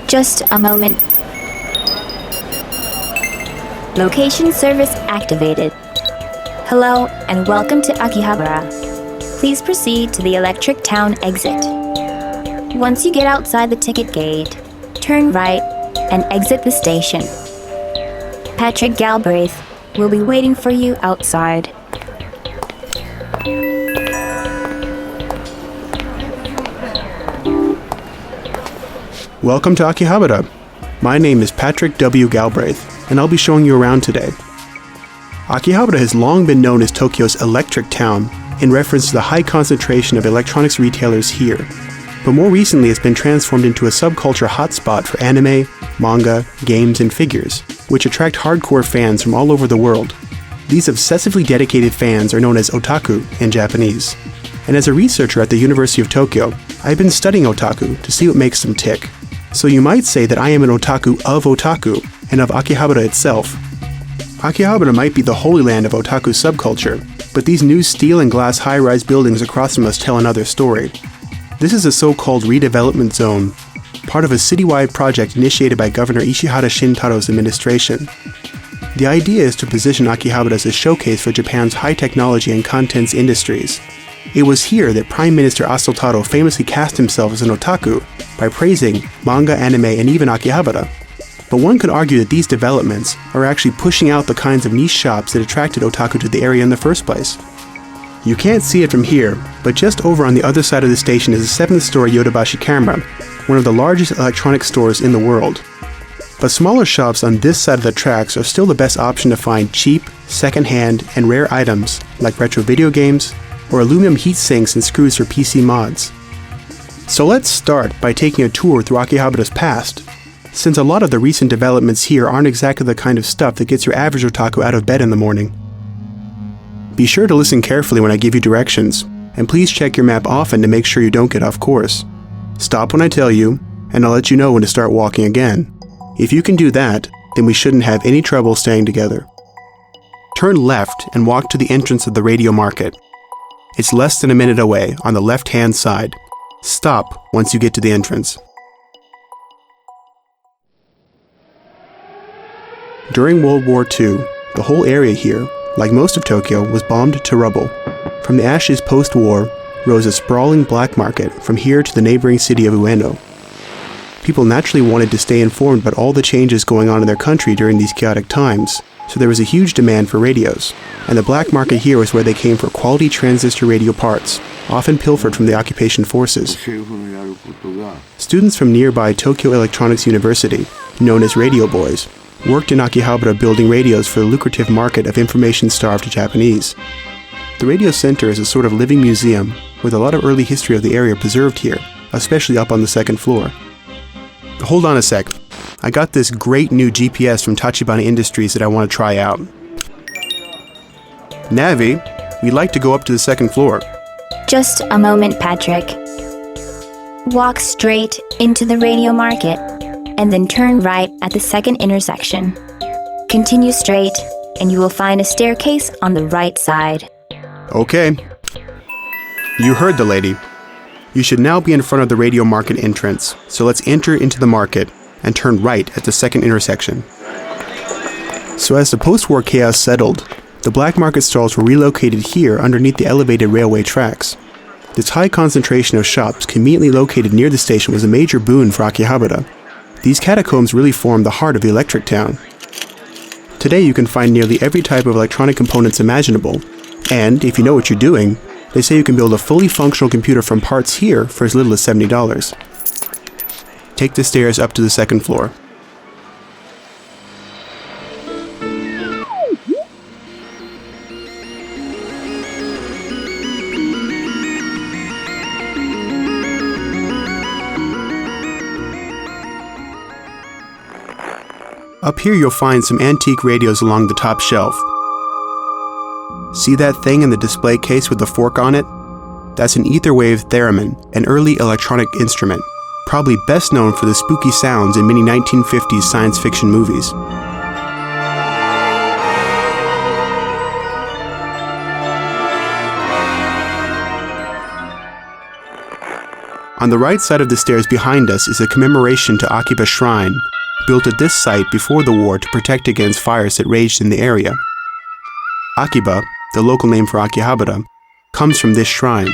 Just a moment. Location service activated. Hello and welcome to Akihabara. Please proceed to the Electric Town exit. Once you get outside the ticket gate, turn right and exit the station. Patrick Galbraith will be waiting for you outside. Welcome to Akihabara. My name is Patrick W. Galbraith, and I'll be showing you around today. Akihabara has long been known as Tokyo's Electric Town, in reference to the high concentration of electronics retailers here. But more recently it's been transformed into a subculture hotspot for anime, manga, games, and figures, which attract hardcore fans from all over the world. These obsessively dedicated fans are known as otaku in Japanese. And as a researcher at the University of Tokyo, I've been studying otaku to see what makes them tick. So you might say that I am an otaku and of Akihabara itself. Akihabara might be the holy land of otaku subculture, but these new steel and glass high-rise buildings across from us tell another story. This is a so-called redevelopment zone, part of a citywide project initiated by Governor Ishihara Shintaro's administration. The idea is to position Akihabara as a showcase for Japan's high technology and contents industries. It was here that Prime Minister Asotaro famously cast himself as an otaku by praising manga, anime, and even Akihabara. But one could argue that these developments are actually pushing out the kinds of niche shops that attracted otaku to the area in the first place. You can't see it from here, but just over on the other side of the station is a 7th-story Yodobashi camera, one of the largest electronics stores in the world. But smaller shops on this side of the tracks are still the best option to find cheap, second-hand, and rare items like retro video games, or aluminum heat sinks and screws for PC mods. So let's start by taking a tour through Akihabara's past, since a lot of the recent developments here aren't exactly the kind of stuff that gets your average otaku out of bed in the morning. Be sure to listen carefully when I give you directions, and please check your map often to make sure you don't get off course. Stop when I tell you, and I'll let you know when to start walking again. If you can do that, then we shouldn't have any trouble staying together. Turn left and walk to the entrance of the Radio Market. It's less than a minute away, on the left-hand side. Stop once you get to the entrance. During World War II, the whole area here, like most of Tokyo, was bombed to rubble. From the ashes post-war rose a sprawling black market from here to the neighboring city of Ueno. People naturally wanted to stay informed about all the changes going on in their country during these chaotic times, so there was a huge demand for radios, and the black market here was where they came for quality transistor radio parts, often pilfered from the occupation forces. Students from nearby Tokyo Electronics University, known as Radio Boys, worked in Akihabara building radios for the lucrative market of information-starved Japanese. The Radio Center is a sort of living museum, with a lot of early history of the area preserved here, especially up on the 2nd floor. Hold on a sec. I got this great new GPS from Tachibana Industries that I want to try out. Navi, we'd like to go up to the 2nd floor. Just a moment, Patrick. Walk straight into the Radio Market, and then turn right at the 2nd intersection. Continue straight, and you will find a staircase on the right side. Okay. You heard the lady. You should now be in front of the Radio Market entrance, so let's enter into the market and turn right at the 2nd intersection. So as the post-war chaos settled, the black market stalls were relocated here underneath the elevated railway tracks. This high concentration of shops conveniently located near the station was a major boon for Akihabara. These catacombs really formed the heart of the Electric Town. Today you can find nearly every type of electronic components imaginable, and if you know what you're doing, they say you can build a fully functional computer from parts here for as little as $70. Take the stairs up to the 2nd floor. Up here you'll find some antique radios along the top shelf. See that thing in the display case with the fork on it? That's an etherwave theremin, an early electronic instrument, probably best known for the spooky sounds in many 1950s science fiction movies. On the right side of the stairs behind us is a commemoration to Akiba Shrine, built at this site before the war to protect against fires that raged in the area. Akiba, the local name for Akihabara, comes from this shrine.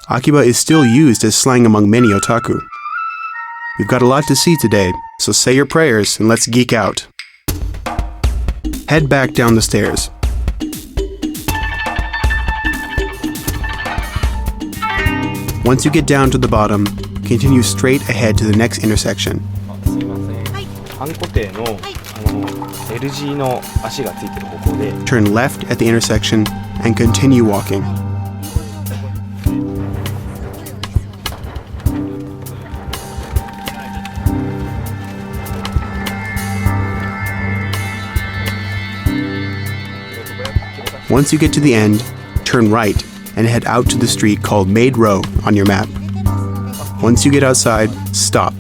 Akiba is still used as slang among many otaku. We've got a lot to see today, so say your prayers and let's geek out. Head back down the stairs. Once you get down to the bottom, continue straight ahead to the next intersection. すいません。ハンコ亭のL 字の足がついてる方向で Turn left at the intersection and continue walking. Once you get to the end, turn right and head out to the street called Maid Row on your map. Once you get outside, stop.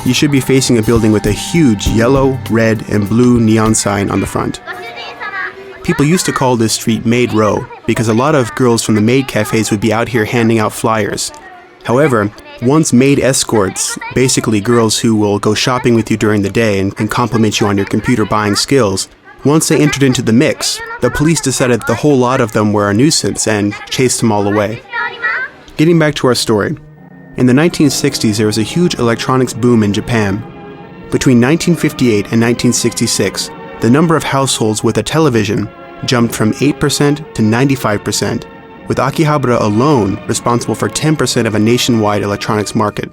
You should be facing a building with a huge yellow, red, and blue neon sign on the front. People used to call this street Maid Row because a lot of girls from the maid cafes would be out here handing out flyers. However, once maid escorts, basically girls who will go shopping with you during the day and compliment you on your computer buying skills, once they entered into the mix, the police decided that the whole lot of them were a nuisance and chased them all away. Getting back to our story. In the 1960s, there was a huge electronics boom in Japan. Between 1958 and 1966, the number of households with a television jumped from 8% to 95%, with Akihabara alone responsible for 10% of a nationwide electronics market.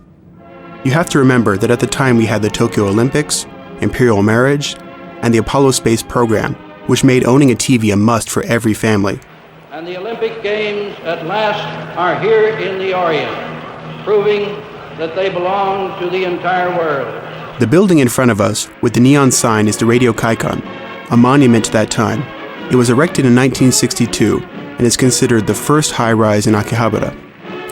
You have to remember that at the time we had the Tokyo Olympics, Imperial Marriage, and the Apollo Space Program, which made owning a TV a must for every family. And the Olympic Games at last are here in the Orient, proving that they belong to the entire world. The building in front of us, with the neon sign, is the Radio Kaikon, a monument to that time. It was erected in 1962 and is considered the first high-rise in Akihabara.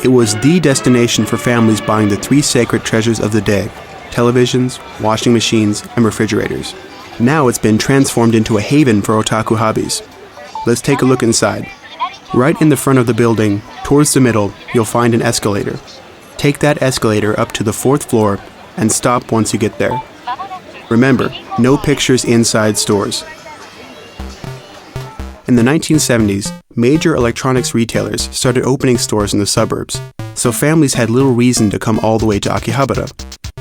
It was the destination for families buying the three sacred treasures of the day: televisions, washing machines, and refrigerators. Now it's been transformed into a haven for otaku hobbies. Let's take a look inside. Right in the front of the building, towards the middle, you'll find an escalator. Take that escalator up to the 4th floor and stop once you get there. Remember, no pictures inside stores. In the 1970s, major electronics retailers started opening stores in the suburbs, so families had little reason to come all the way to Akihabara.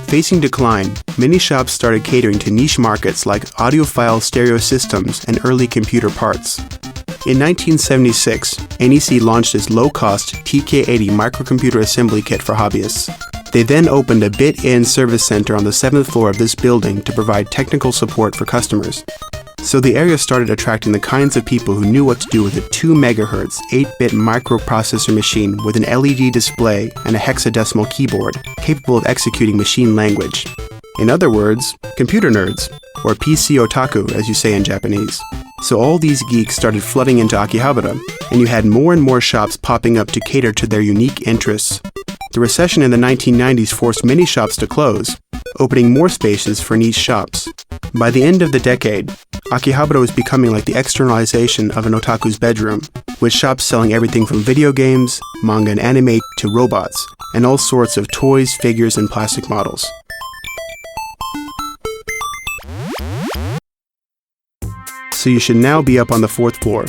Facing decline, many shops started catering to niche markets like audiophile stereo systems and early computer parts. In 1976, NEC launched its low-cost TK80 microcomputer assembly kit for hobbyists. They then opened a bit-in service center on the 7th floor of this building to provide technical support for customers. So the area started attracting the kinds of people who knew what to do with a 2 MHz 8-bit microprocessor machine with an LED display and a hexadecimal keyboard capable of executing machine language. In other words, computer nerds, or PC otaku as you say in Japanese. So all these geeks started flooding into Akihabara, and you had more and more shops popping up to cater to their unique interests. The recession in the 1990s forced many shops to close, opening more spaces for niche shops. By the end of the decade, Akihabara was becoming like the externalization of an otaku's bedroom, with shops selling everything from video games, manga and anime to robots, and all sorts of toys, figures, and plastic models. So you should now be up on the 4th floor.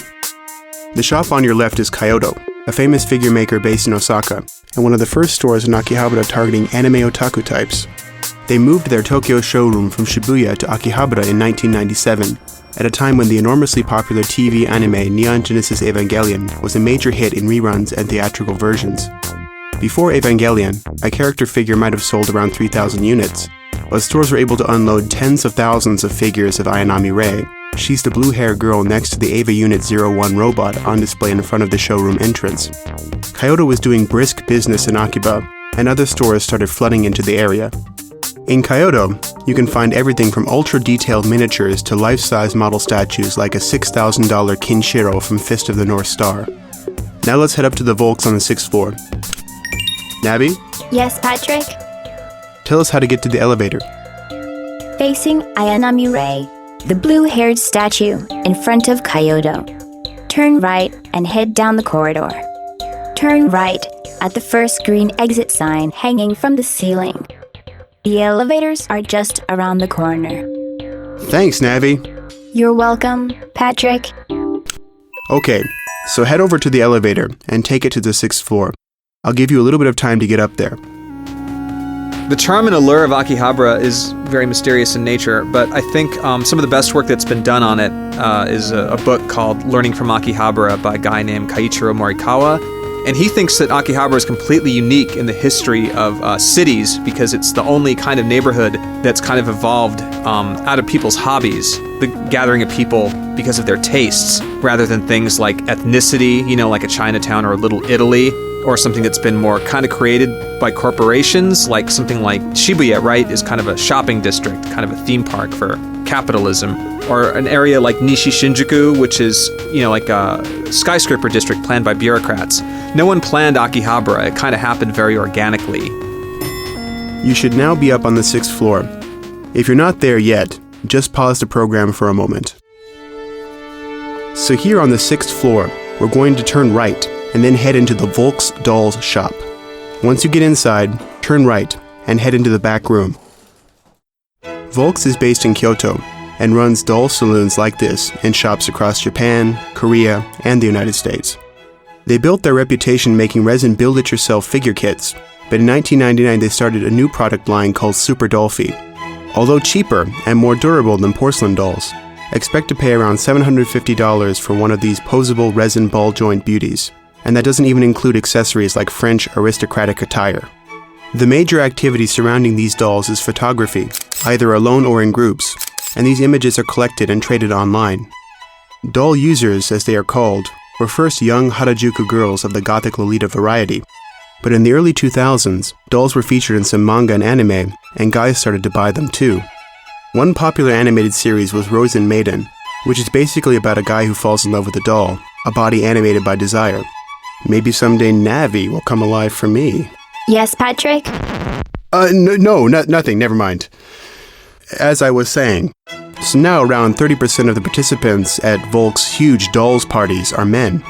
The shop on your left is Kyoto, a famous figure maker based in Osaka, and one of the first stores in Akihabara targeting anime otaku types. They moved their Tokyo showroom from Shibuya to Akihabara in 1997, at a time when the enormously popular TV anime Neon Genesis Evangelion was a major hit in reruns and theatrical versions. Before Evangelion, a character figure might have sold around 3,000 units, but stores were able to unload tens of thousands of figures of Ayanami Rei. She's the blue-haired girl next to the Ava Unit 01 robot on display in front of the showroom entrance. Kyoto was doing brisk business in Akiba, and other stores started flooding into the area. In Kyoto, you can find everything from ultra-detailed miniatures to life-size model statues like a $6,000 Kinshiro from Fist of the North Star. Now let's head up to the Volks on the 6th floor. Navi, Yes, Patrick? tell us how to get to the elevator. Facing Ayanami Ray, the blue-haired statue in front of Kyoto. Turn right and head down the corridor. Turn right at the first green exit sign hanging from the ceiling. The elevators are just around the corner. Thanks, Navi. You're welcome, Patrick. Okay, so head over to the elevator and take it to the 6th floor. I'll give you a little bit of time to get up there. The charm and allure of Akihabara is very mysterious in nature, but I think some of the best work that's been done on it is a book called Learning from Akihabara by a guy named Keiichiro Morikawa. And he thinks that Akihabara is completely unique in the history of cities because it's the only kind of neighborhood that's kind of evolved out of people's hobbies, the gathering of people because of their tastes, rather than things like ethnicity, like a Chinatown or a Little Italy, or something that's been more kind of created by corporations, like something like Shibuya, right, is kind of a shopping district, kind of a theme park for capitalism, or an area like Nishi Shinjuku, which is, like a skyscraper district planned by bureaucrats. No one planned Akihabara. It kind of happened very organically. You should now be up on the 6th floor. If you're not there yet, just pause the program for a moment. So here on the 6th floor, we're going to turn right and then head into the Volks Dolls shop. Once you get inside, turn right and head into the back room. Volks is based in Kyoto and runs doll saloons like this in shops across Japan, Korea, and the United States. They built their reputation making resin build-it-yourself figure kits, but in 1999 they started a new product line called Super Dollfie. Although cheaper and more durable than porcelain dolls, expect to pay around $750 for one of these posable resin ball joint beauties, and that doesn't even include accessories like French aristocratic attire. The major activity surrounding these dolls is photography, either alone or in groups, and these images are collected and traded online. Doll users, as they are called, were first young Harajuku girls of the Gothic Lolita variety, but in the early 2000s, dolls were featured in some manga and anime, and guys started to buy them too. One popular animated series was Rosen Maiden, which is basically about a guy who falls in love with a doll, a body animated by desire. Maybe someday Navi will come alive for me. Yes, Patrick? Nothing, never mind. As I was saying, so now around 30% of the participants at Volk's huge dolls parties are men.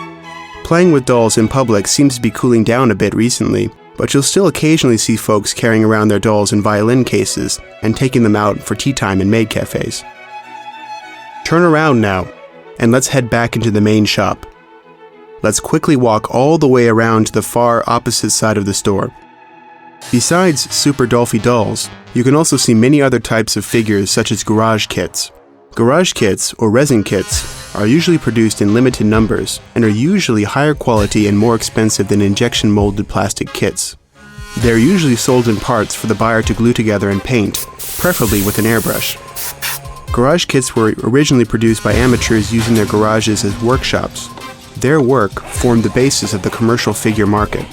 Playing with dolls in public seems to be cooling down a bit recently, but you'll still occasionally see folks carrying around their dolls in violin cases and taking them out for tea time in maid cafes. Turn around now, and let's head back into the main shop. Let's quickly walk all the way around to the far opposite side of the store. Besides Super Dollfie dolls, you can also see many other types of figures such as garage kits. Garage kits, or resin kits, are usually produced in limited numbers and are usually higher quality and more expensive than injection molded plastic kits. They are usually sold in parts for the buyer to glue together and paint, preferably with an airbrush. Garage kits were originally produced by amateurs using their garages as workshops. Their work formed the basis of the commercial figure market.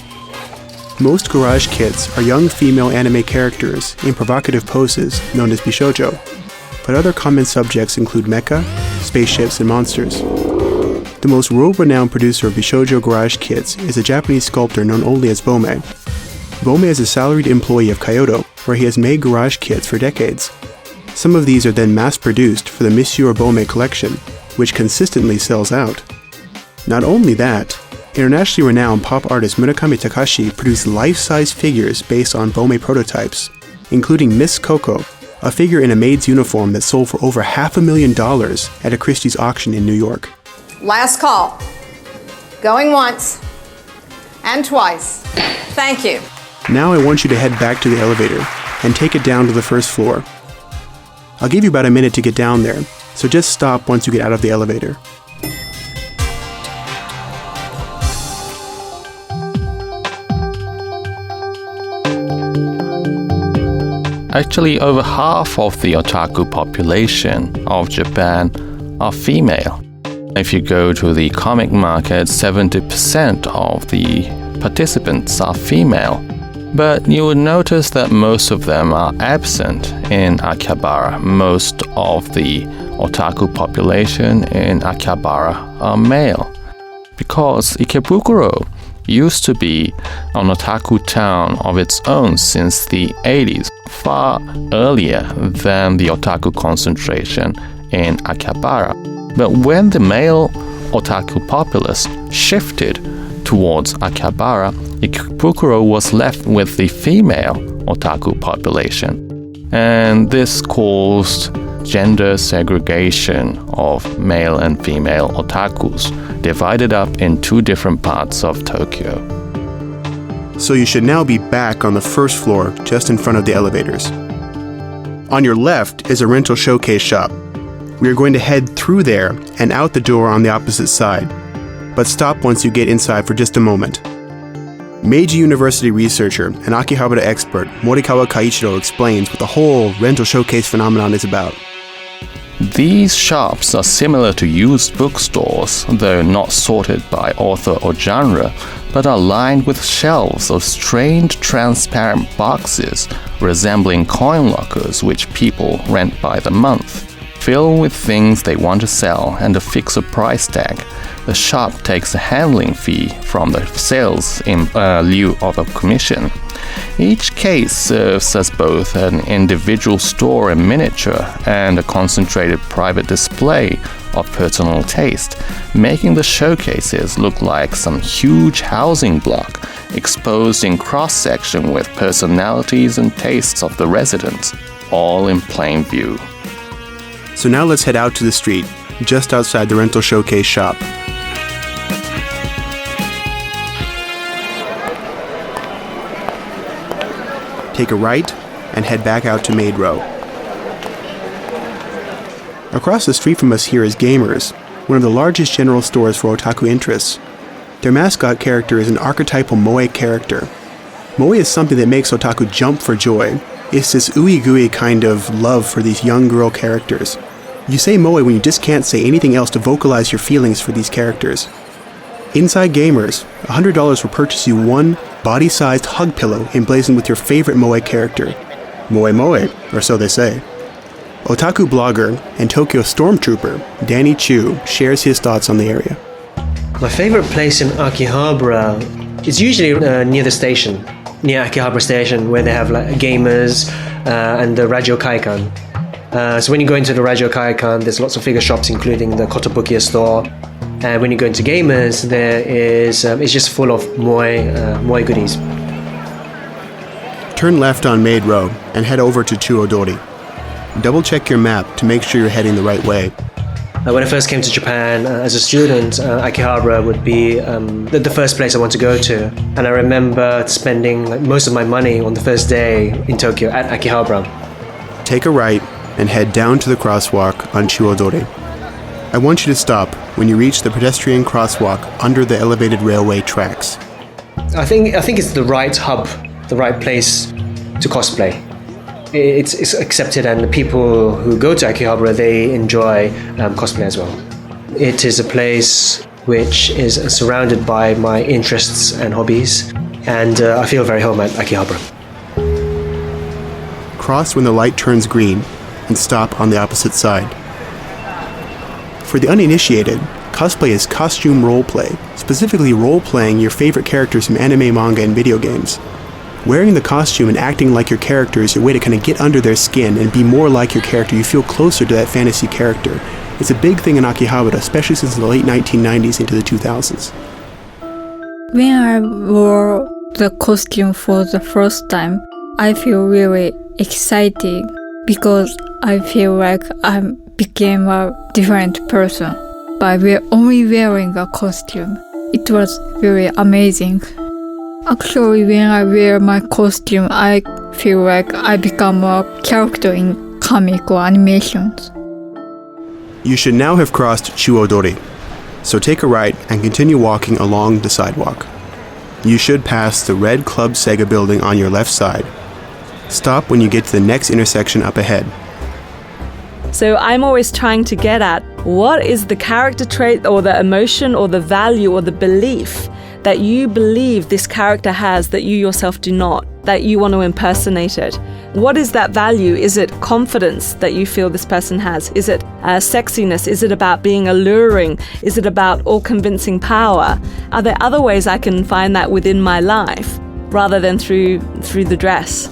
Most garage kits are young female anime characters in provocative poses known as bishoujo, but other common subjects include mecha, spaceships, and monsters. The most world-renowned producer of bishoujo garage kits is a Japanese sculptor known only as Bome. Bome is a salaried employee of Kyoto, where he has made garage kits for decades. Some of these are then mass-produced for the Monsieur Bome collection, which consistently sells out. Not only that, internationally renowned pop artist Murakami Takashi produced life-size figures based on Bome prototypes, including Miss Coco, a figure in a maid's uniform that sold for over $500,000 at a Christie's auction in New York. Last call. Going once and twice. Thank you. Now I want you to head back to the elevator and take it down to the first floor. I'll give you about a minute to get down there, so just stop once you get out of the elevator. Actually, over half of the otaku population of Japan are female. If you go to the comic market, 70% of the participants are female. But you would notice that most of them are absent in Akihabara. Most of the otaku population in Akihabara are male. Because Ikebukuro used to be an otaku town of its own since the 80s, far earlier than the otaku concentration in Akihabara. But when the male otaku populace shifted towards Akihabara, Ikebukuro was left with the female otaku population. And this caused gender segregation of male and female otakus, divided up in two different parts of Tokyo. So you should now be back on the first floor, just in front of the elevators. On your left is a rental showcase shop. We are going to head through there and out the door on the opposite side, but stop once you get inside for just a moment. Meiji University researcher and Akihabara expert Morikawa Kaiichiro explains what the whole rental showcase phenomenon is about. These shops are similar to used bookstores, though not sorted by author or genre, but are lined with shelves of strange transparent boxes resembling coin lockers which people rent by the month. Filled with things they want to sell and affix a price tag, the shop takes a handling fee from the sales in lieu of a commission. Each case serves as both an individual store in miniature and a concentrated private display of personal taste, making the showcases look like some huge housing block exposed in cross-section with personalities and tastes of the residents, all in plain view. So now let's head out to the street, just outside the rental showcase shop. Take a right and head back out to Maid Row. Across the street from us here is Gamers, one of the largest general stores for otaku interests. Their mascot character is an archetypal moe character. Moe is something that makes otaku jump for joy. It's this ooey-gooey kind of love for these young girl characters. You say moe when you just can't say anything else to vocalize your feelings for these characters. Inside Gamers, $100 will purchase you one body-sized hug pillow emblazoned with your favorite moe character. Moe moe, or so they say. Otaku blogger and Tokyo stormtrooper Danny Chu shares his thoughts on the area. My favorite place in Akihabara is usually near the station, near Akihabara station, where they have like Gamers and the Radio Kaikan. So when you go into the Radio Kaikan, there's lots of figure shops, including the Kotobukiya store. And when you go into Gamers, there is it's just full of moe goodies. Turn left on Maid Row and head over to Chuodori. Double check your map to make sure you're heading the right way. When I first came to Japan as a student, Akihabara would be the first place I want to go to. And I remember spending most of my money on the first day in Tokyo at Akihabara. Take a right and head down to the crosswalk on Chuodori. I want you to stop when you reach the pedestrian crosswalk under the elevated railway tracks. I think it's the right hub, the right place to cosplay. It's accepted, and the people who go to Akihabara, they enjoy cosplay as well. It is a place which is surrounded by my interests and hobbies, and I feel very home at Akihabara. Cross when the light turns green and stop on the opposite side. For the uninitiated, cosplay is costume roleplay, specifically role-playing your favorite characters from anime, manga, and video games. Wearing the costume and acting like your character is your way to kind of get under their skin and be more like your character. You feel closer to that fantasy character. It's a big thing in Akihabara, especially since the late 1990s into the 2000s. When I wore the costume for the first time, I feel really excited because I feel like I became a different person by only wearing a costume. It was very amazing. Actually, when I wear my costume, I feel like I become a character in comic or animations. You should now have crossed Chuodori, so take a right and continue walking along the sidewalk. You should pass the red Club Sega building on your left side. Stop when you get to the next intersection up ahead. So I'm always trying to get at what is the character trait or the emotion or the value or the belief that you believe this character has that you yourself do not, that you want to impersonate it. What is that value? Is it confidence that you feel this person has? Is it sexiness? Is it about being alluring? Is it about all-convincing power? Are there other ways I can find that within my life rather than through the dress?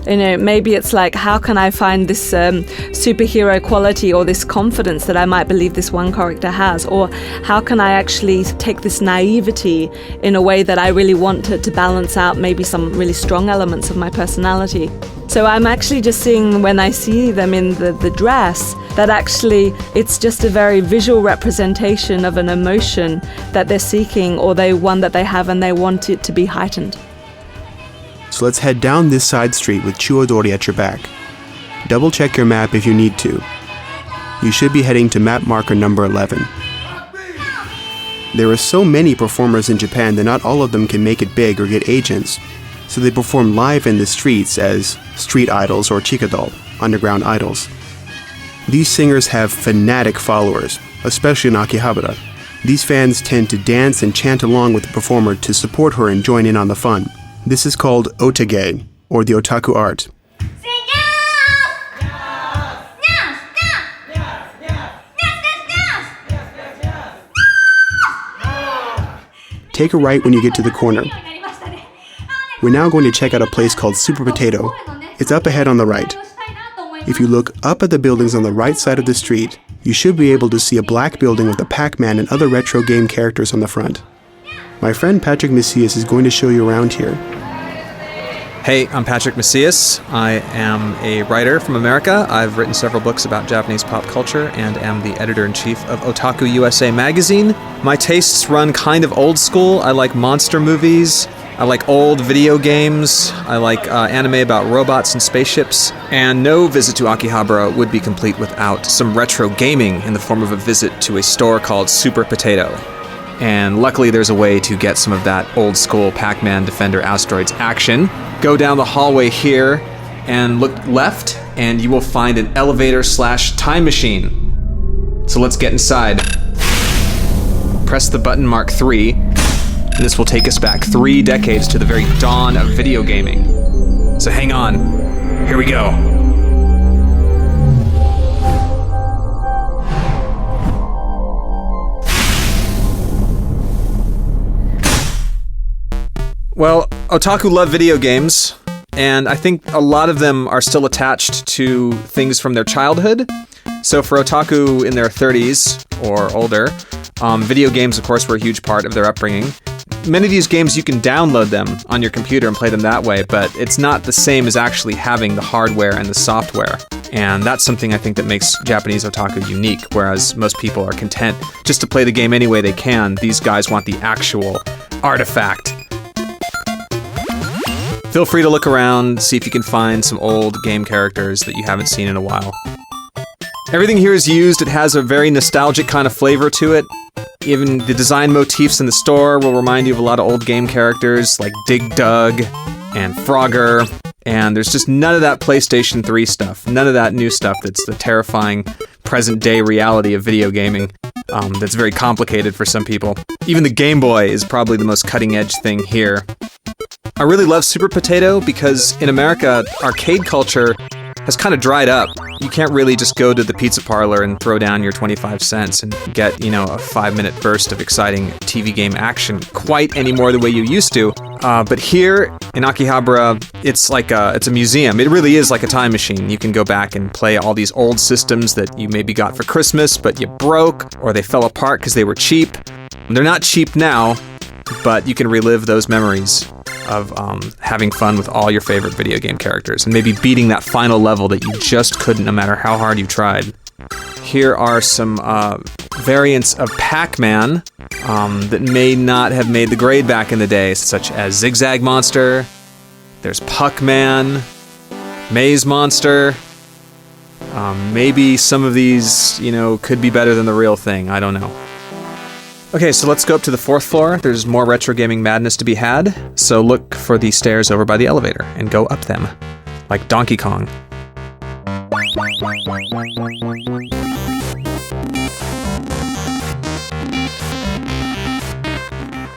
You know, maybe it's like, how can I find this superhero quality or this confidence that I might believe this one character has? Or how can I actually take this naivety in a way that I really want to balance out maybe some really strong elements of my personality? So I'm actually just seeing, when I see them in the dress, that actually it's just a very visual representation of an emotion that they're seeking, or one that they have and they want it to be heightened. So let's head down this side street with Chuodori at your back. Double check your map if you need to. You should be heading to map marker number 11. There are so many performers in Japan that not all of them can make it big or get agents, so they perform live in the streets as street idols or chikadol, underground idols. These singers have fanatic followers, especially in Akihabara. These fans tend to dance and chant along with the performer to support her and join in on the fun. This is called otage, or the otaku art. Take a right when you get to the corner. We're now going to check out a place called Super Potato. It's up ahead on the right. If you look up at the buildings on the right side of the street, you should be able to see a black building with a Pac-Man and other retro game characters on the front. My friend Patrick Macias is going to show you around here. Hey, I'm Patrick Macias. I am a writer from America. I've written several books about Japanese pop culture and am the editor-in-chief of Otaku USA magazine. My tastes run kind of old school. I like monster movies. I like old video games. I like anime about robots and spaceships. And no visit to Akihabara would be complete without some retro gaming in the form of a visit to a store called Super Potato. And luckily there's a way to get some of that old school Pac-Man Defender Asteroids action. Go down the hallway here and look left and you will find an elevator/time machine. So let's get inside. Press the button mark 3, and this will take us back 3 decades to the very dawn of video gaming. So hang on, here we go. Well, otaku love video games, and I think a lot of them are still attached to things from their childhood. So for otaku in their 30s or older, video games, of course, were a huge part of their upbringing. Many of these games, you can download them on your computer and play them that way, but it's not the same as actually having the hardware and the software. And that's something I think that makes Japanese otaku unique, whereas most people are content just to play the game any way they can. These guys want the actual artifact. Feel free to look around, see if you can find some old game characters that you haven't seen in a while. Everything here is used. It has a very nostalgic kind of flavor to it. Even the design motifs in the store will remind you of a lot of old game characters like Dig Dug and Frogger. And there's just none of that PlayStation 3 stuff. None of that new stuff that's the terrifying present-day reality of video gaming. That's very complicated for some people. Even the Game Boy is probably the most cutting-edge thing here. I really love Super Potato because in America, arcade culture has kind of dried up. You can't really just go to the pizza parlor and throw down your 25 cents and get, a 5-minute burst of exciting TV game action quite anymore the way you used to. But here in Akihabara, it's a museum. It really is like a time machine. You can go back and play all these old systems that you maybe got for Christmas, but you broke, or they fell apart because they were cheap. They're not cheap now, but you can relive those memories of having fun with all your favorite video game characters and maybe beating that final level that you just couldn't no matter how hard you tried. Here are some variants of Pac-Man that may not have made the grade back in the day, such as Zigzag Monster, there's Puck-Man, Maze Monster. Maybe some of these, could be better than the real thing, I don't know. Okay, so let's go up to the 4th floor. There's more retro gaming madness to be had, so look for the stairs over by the elevator and go up them, like Donkey Kong.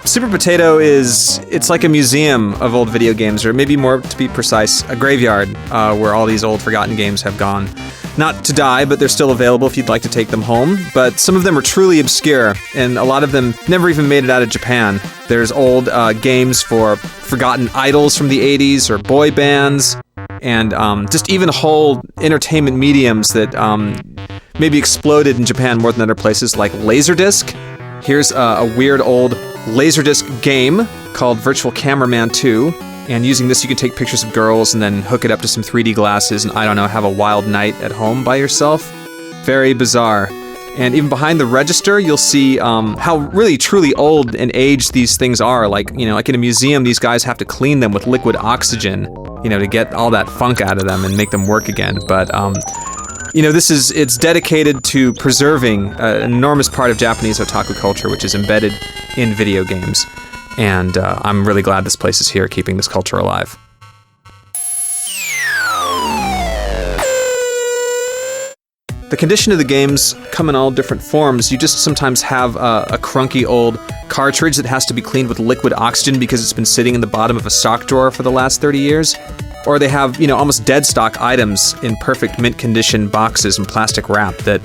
Super Potato it's like a museum of old video games, or maybe more to be precise, a graveyard where all these old forgotten games have gone. Not to die, but they're still available if you'd like to take them home. But some of them are truly obscure, and a lot of them never even made it out of Japan. There's old games for forgotten idols from the 80s, or boy bands, and just even whole entertainment mediums that maybe exploded in Japan more than other places, like Laserdisc. Here's a weird old Laserdisc game called Virtual Cameraman 2. And using this, you can take pictures of girls and then hook it up to some 3D glasses and, I don't know, have a wild night at home by yourself. Very bizarre. And even behind the register, you'll see how really, truly old and aged these things are. Like, like in a museum, these guys have to clean them with liquid oxygen, to get all that funk out of them and make them work again. But, it's dedicated to preserving an enormous part of Japanese otaku culture, which is embedded in video games. And I'm really glad this place is here, keeping this culture alive. The condition of the games come in all different forms. You just sometimes have a crunky old cartridge that has to be cleaned with liquid oxygen because it's been sitting in the bottom of a sock drawer for the last 30 years. Or they have, almost dead stock items in perfect mint condition boxes and plastic wrap that,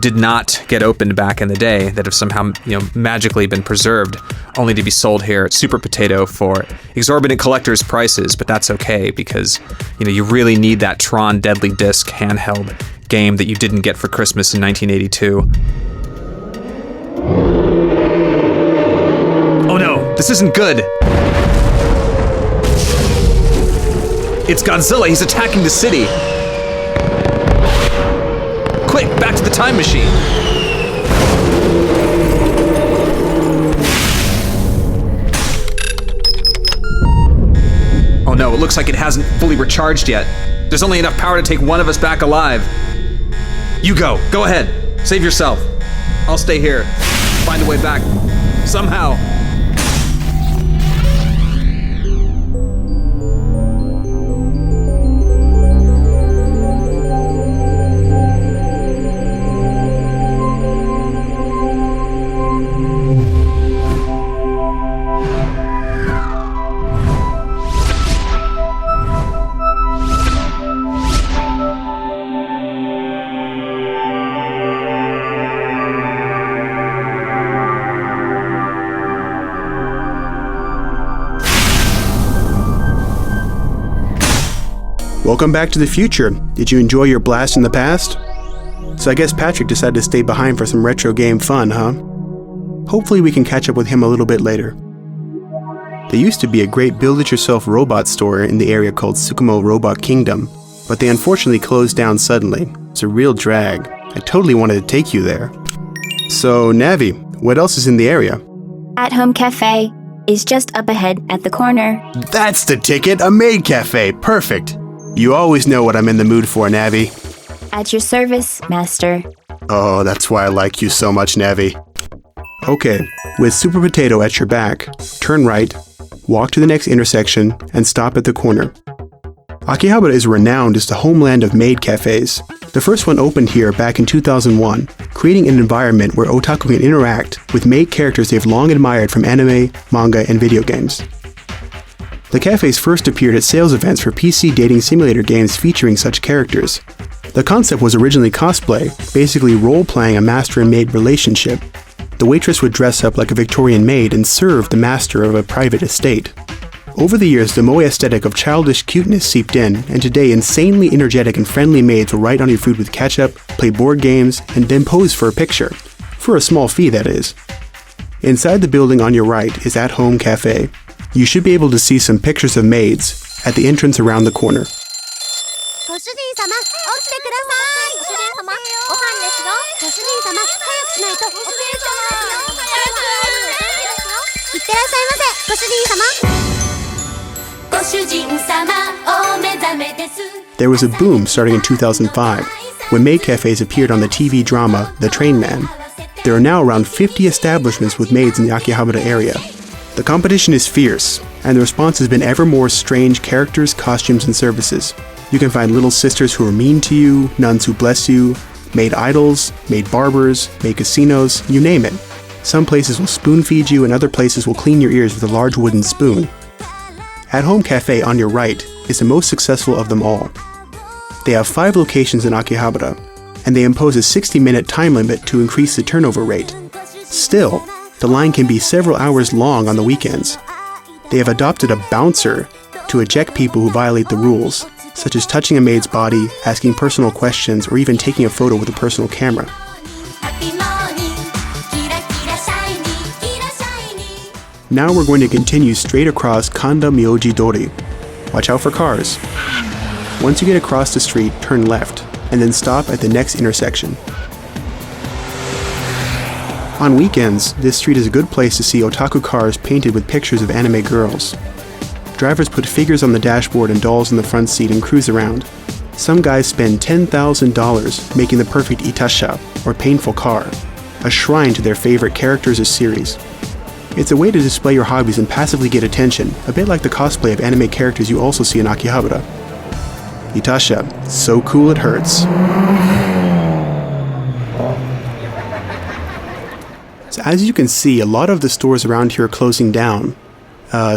did not get opened back in the day, that have somehow, magically been preserved, only to be sold here at Super Potato for exorbitant collector's prices. But that's okay because, you really need that Tron Deadly Disc handheld game that you didn't get for Christmas in 1982. Oh no, this isn't good. It's Godzilla, he's attacking the city. Quick, back to the time machine. Oh no, it looks like it hasn't fully recharged yet. There's only enough power to take one of us back alive. You go ahead, save yourself. I'll stay here, find a way back, somehow. Welcome back to the future. Did you enjoy your blast in the past? So I guess Patrick decided to stay behind for some retro game fun, huh? Hopefully we can catch up with him a little bit later. There used to be a great build-it-yourself robot store in the area called Tsukumo Robot Kingdom, but they unfortunately closed down suddenly. It's a real drag. I totally wanted to take you there. So, Navi, what else is in the area? At Home Cafe is just up ahead at the corner. That's the ticket! A maid cafe! Perfect! You always know what I'm in the mood for, Navi. At your service, Master. Oh, that's why I like you so much, Navi. Okay, with Super Potato at your back, turn right, walk to the next intersection, and stop at the corner. Akihabara is renowned as the homeland of maid cafes. The first one opened here back in 2001, creating an environment where otaku can interact with maid characters they've long admired from anime, manga, and video games. The cafes first appeared at sales events for PC dating simulator games featuring such characters. The concept was originally cosplay, basically role-playing a master and maid relationship. The waitress would dress up like a Victorian maid and serve the master of a private estate. Over the years, the moe aesthetic of childish cuteness seeped in, and today insanely energetic and friendly maids will write on your food with ketchup, play board games, and then pose for a picture. For a small fee, that is. Inside the building on your right is At Home Cafe. You should be able to see some pictures of maids at the entrance around the corner. There was a boom starting in 2005 when maid cafes appeared on the TV drama The Train Man. There are now around 50 establishments with maids in the Akihabara area. The competition is fierce, and the response has been ever more strange characters, costumes, and services. You can find little sisters who are mean to you, nuns who bless you, maid idols, maid barbers, maid casinos, you name it. Some places will spoon feed you and other places will clean your ears with a large wooden spoon. At Home Cafe on your right is the most successful of them all. They have 5 locations in Akihabara, and they impose a 60-minute time limit to increase the turnover rate. Still, the line can be several hours long on the weekends. They have adopted a bouncer to eject people who violate the rules, such as touching a maid's body, asking personal questions, or even taking a photo with a personal camera. Now we're going to continue straight across Kanda Myoji Dori. Watch out for cars. Once you get across the street, turn left, and then stop at the next intersection. On weekends, this street is a good place to see otaku cars painted with pictures of anime girls. Drivers put figures on the dashboard and dolls in the front seat and cruise around. Some guys spend $10,000 making the perfect itasha, or painful car, a shrine to their favorite characters or series. It's a way to display your hobbies and passively get attention, a bit like the cosplay of anime characters you also see in Akihabara. Itasha, so cool it hurts. So as you can see, a lot of the stores around here are closing down.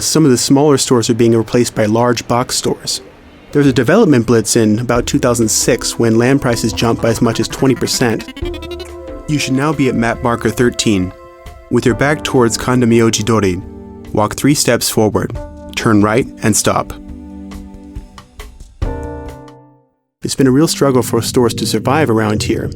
Some of the smaller stores are being replaced by large box stores. There was a development blitz in about 2006 when land prices jumped by as much as 20%. You should now be at map marker 13. With your back towards Kanda Myoji Dori, walk 3 steps forward, turn right, and stop. It's been a real struggle for stores to survive around here.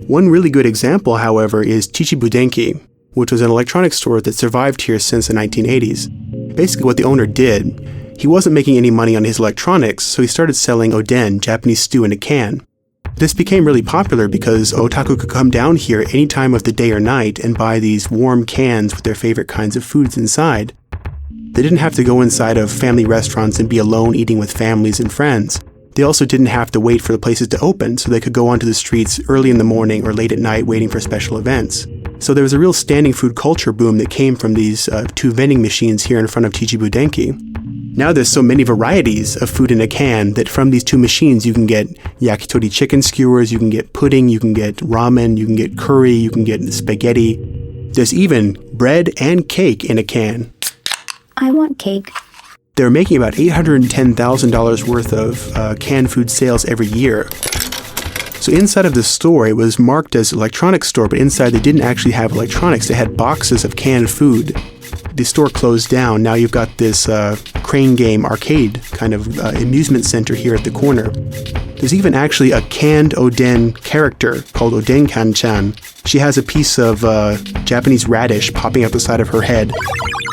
One really good example, however, is Chichibu Denki, which was an electronics store that survived here since the 1980s. Basically what the owner did, he wasn't making any money on his electronics, so he started selling oden, Japanese stew, in a can. This became really popular because otaku could come down here any time of the day or night and buy these warm cans with their favorite kinds of foods inside. They didn't have to go inside of family restaurants and be alone eating with families and friends. They also didn't have to wait for the places to open, so they could go onto the streets early in the morning or late at night waiting for special events. So there was a real standing food culture boom that came from these 2 vending machines here in front of Chichibu Denki. Now there's so many varieties of food in a can that from these 2 machines you can get yakitori chicken skewers, you can get pudding, you can get ramen, you can get curry, you can get spaghetti. There's even bread and cake in a can. I want cake. They're making about $810,000 worth of canned food sales every year. So inside of the store, it was marked as electronics store, but inside they didn't actually have electronics. They had boxes of canned food. The store closed down. Now you've got this crane game arcade kind of amusement center here at the corner. There's even actually a canned oden character called Oden-kan-chan. She has a piece of Japanese radish popping out the side of her head.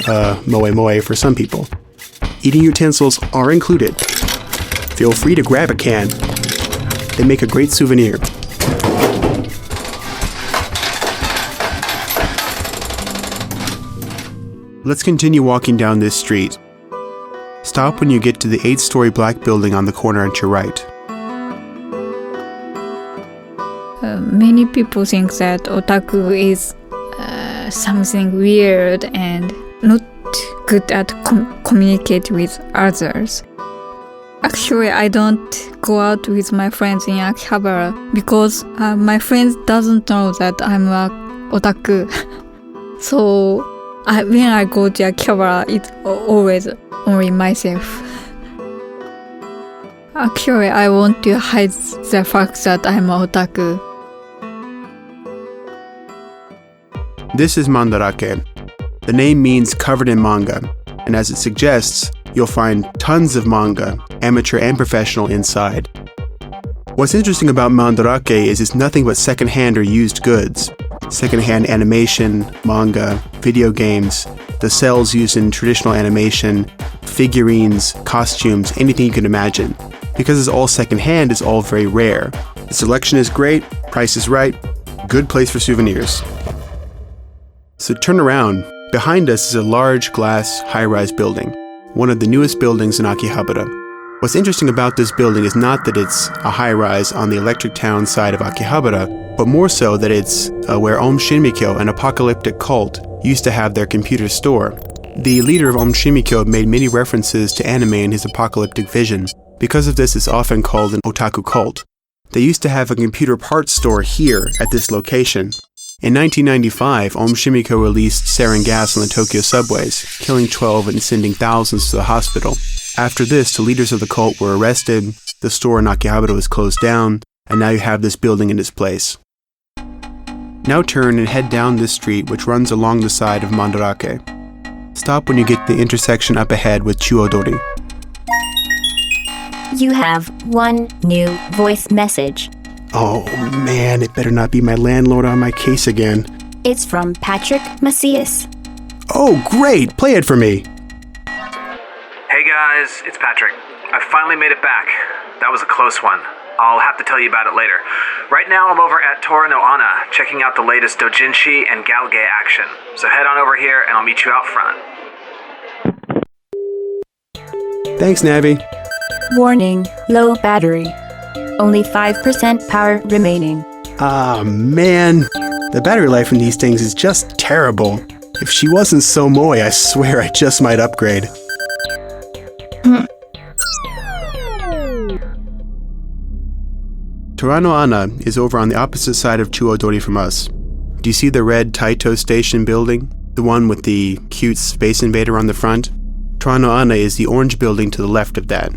Moe moe for some people. Eating utensils are included. Feel free to grab a can. They make a great souvenir. Let's continue walking down this street. Stop when you get to the 8-story black building on the corner at your right. Many people think that otaku is something weird and not good at communicate with others. Actually, I don't go out with my friends in Akihabara because my friends doesn't know that I'm a otaku. So when I go to Akihabara, it's always only myself. Actually, I want to hide the fact that I'm a otaku. This is Mandarake. The name means covered in manga, and as it suggests, you'll find tons of manga, amateur and professional, inside. What's interesting about Mandarake is it's nothing but secondhand or used goods. Secondhand animation, manga, video games, the cells used in traditional animation, figurines, costumes, anything you can imagine. Because it's all secondhand, it's all very rare. The selection is great, price is right, good place for souvenirs. So turn around. Behind us is a large glass high-rise building, one of the newest buildings in Akihabara. What's interesting about this building is not that it's a high-rise on the Electric Town side of Akihabara, but more so that it's where Om Shinrikyo, an apocalyptic cult, used to have their computer store. The leader of Om Shinrikyo made many references to anime in his apocalyptic visions. Because of this, it's often called an otaku cult. They used to have a computer parts store here at this location. In 1995, Om Shimiko released sarin gas on the Tokyo subways, killing 12 and sending thousands to the hospital. After this, the leaders of the cult were arrested, the store in Akihabara was closed down, and now you have this building in its place. Now turn and head down this street which runs along the side of Mandarake. Stop when you get to the intersection up ahead with Chuodori. You have one new voice message. Oh man, it better not be my landlord on my case again. It's from Patrick Macias. Oh great, play it for me. Hey guys, it's Patrick. I finally made it back. That was a close one. I'll have to tell you about it later. Right now I'm over at Tora no Ana, checking out the latest doujinshi and galge action. So head on over here and I'll meet you out front. Thanks, Navi. Warning, low battery. Only 5% power remaining. Ah, man. The battery life in these things is just terrible. If she wasn't so moe, I swear I just might upgrade. Torano Ana is over on the opposite side of Chuodori from us. Do you see the red Taito Station building? The one with the cute Space Invader on the front? Torano Ana is the orange building to the left of that.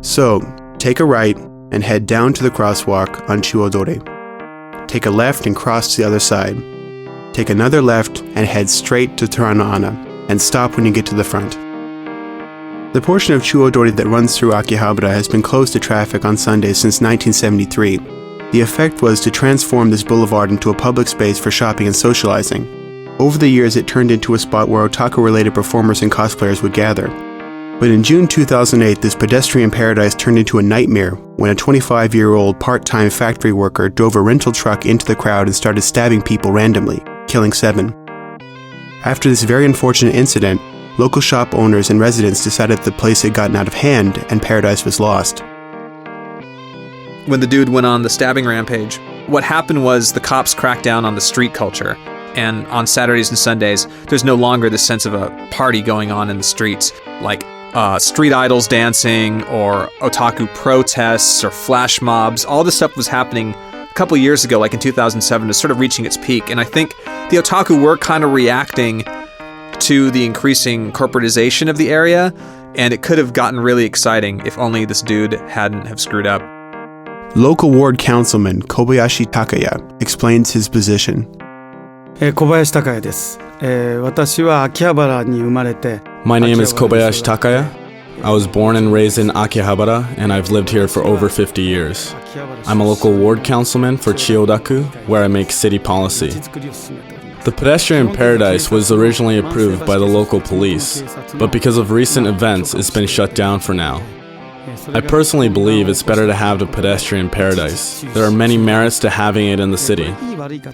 So, take a right and head down to the crosswalk on Chuodori. Take a left and cross to the other side. Take another left and head straight to Torano Ana, and stop when you get to the front. The portion of Chuodori that runs through Akihabara has been closed to traffic on Sundays since 1973. The effect was to transform this boulevard into a public space for shopping and socializing. Over the years, it turned into a spot where otaku-related performers and cosplayers would gather. But in June 2008, this pedestrian paradise turned into a nightmare when a 25-year-old part-time factory worker drove a rental truck into the crowd and started stabbing people randomly, killing 7. After this very unfortunate incident, local shop owners and residents decided the place had gotten out of hand and paradise was lost. When the dude went on the stabbing rampage, what happened was the cops cracked down on the street culture. And on Saturdays and Sundays, there's no longer this sense of a party going on in the streets, like street idols dancing or otaku protests or flash mobs. All this stuff was happening a couple years ago, like in 2007, is sort of reaching its peak. And I think the otaku were kind of reacting to the increasing corporatization of the area, and it could have gotten really exciting if only this dude hadn't have screwed up. Local ward councilman Kobayashi Takaya explains his position. 小林孝也です。私は秋葉原に生まれて My name is Kobayashi Takaya. I was born and raised in Akihabara, and I've lived here for over 50 years. I'm a local ward councilman for Chiyodaku, where I make city policy. The pedestrian paradise was originally approved by the local police, but because of recent events, it's been shut down for now. I personally believe it's better to have the pedestrian paradise. There are many merits to having it in the city.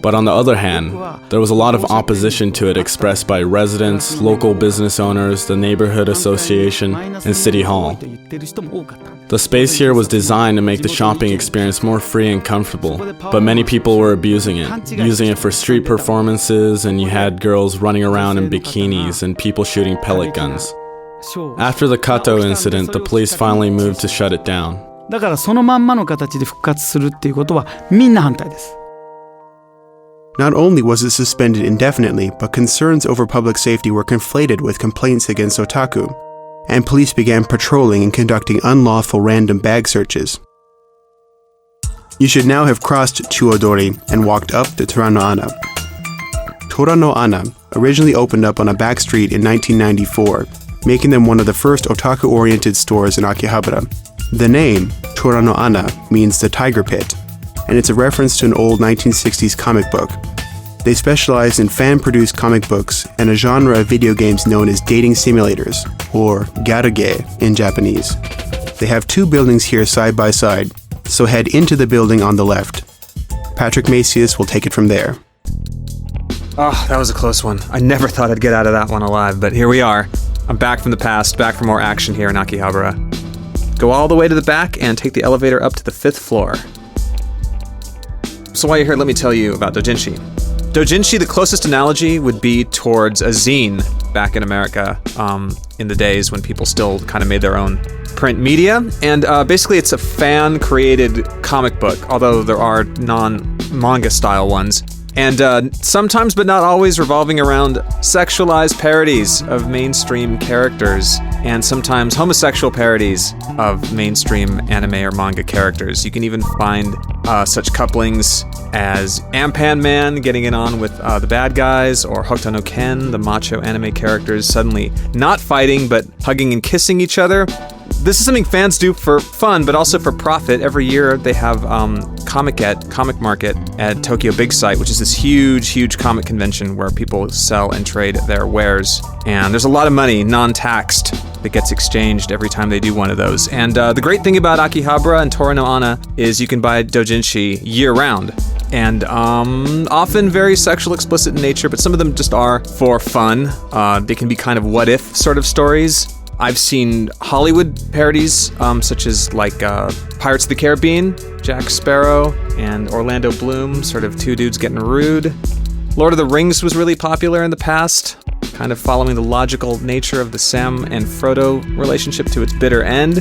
But on the other hand, there was a lot of opposition to it expressed by residents, local business owners, the neighborhood association, and City Hall. The space here was designed to make the shopping experience more free and comfortable, but many people were abusing it, using it for street performances, and you had girls running around in bikinis and people shooting pellet guns. After the Kato incident, the police finally moved to shut it down. だからそのまんまの形で復活するっていうことはみんな反対です。 Not only was it suspended indefinitely, but concerns over public safety were conflated with complaints against otaku, and police began patrolling and conducting unlawful random bag searches. You should now have crossed Chuodori and walked up to Torano Ana. Torano Ana originally opened up on a back street in 1994, making them one of the first otaku-oriented stores in Akihabara. The name, Torano Ana, means the tiger pit, and it's a reference to an old 1960s comic book. They specialize in fan-produced comic books and a genre of video games known as dating simulators, or garage in Japanese. They have 2 buildings here side by side, so head into the building on the left. Patrick Macias will take it from there. Oh, that was a close one. I never thought I'd get out of that one alive, but here we are. I'm back from the past, back for more action here in Akihabara. Go all the way to the back and take the elevator up to the 5th floor. So while you're here, let me tell you about doujinshi. Doujinshi, the closest analogy would be towards a zine back in America, in the days when people still kind of made their own print media. And basically it's a fan-created comic book, although there are manga-style ones. And sometimes, but not always, revolving around sexualized parodies of mainstream characters, and sometimes homosexual parodies of mainstream anime or manga characters. You can even find such couplings as Ampan Man getting it on with the bad guys, or Hokuto no Ken, the macho anime characters, suddenly not fighting, but hugging and kissing each other. This is something fans do for fun, but also for profit. Every year they have Comic Market at Tokyo Big Sight, which is this huge comic convention where people sell and trade their wares. And there's a lot of money, non-taxed, that gets exchanged every time they do one of those. And the great thing about Akihabara and Toru no Ana is you can buy doujinshi year-round. And often very sexual, explicit in nature, but some of them just are for fun. They can be kind of what-if sort of stories. I've seen Hollywood parodies, such as like Pirates of the Caribbean, Jack Sparrow and Orlando Bloom, sort of two dudes getting rude. Lord of the Rings was really popular in the past, kind of following the logical nature of the Sam and Frodo relationship to its bitter end.